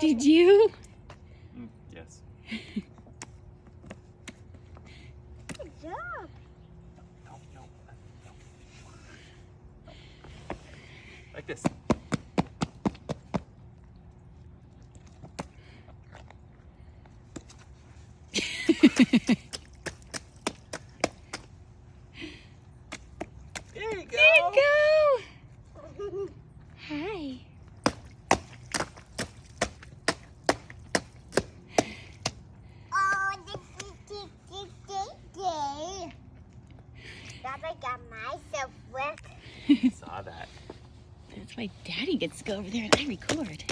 Did you? Yes. Good job. No. Like this. There you go. There you go. Hi. Oh, That I got myself wet. Saw that. That's why Daddy gets to go over there and I record.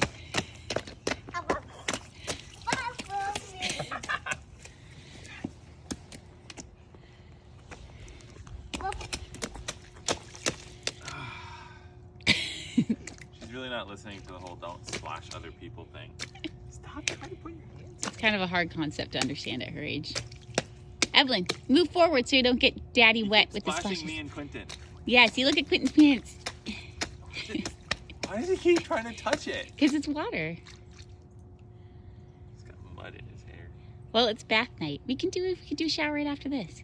She's really not listening to the whole don't splash other people thing. Stop trying to put your hands It's kind of a hard concept to understand at her age. Evelyn, move forward so you don't get Daddy wet with the splashing splashes. me and Quentin. Yeah, see, look at Quentin's pants. Why does he keep trying to touch it? Because it's water. He's got mud in his hair. Well, it's bath night. We can do a shower right after this.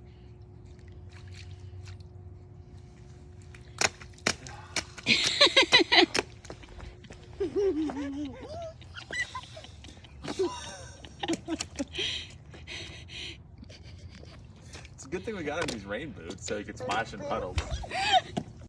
It's a good thing we got him these rain boots so he could splash in puddles.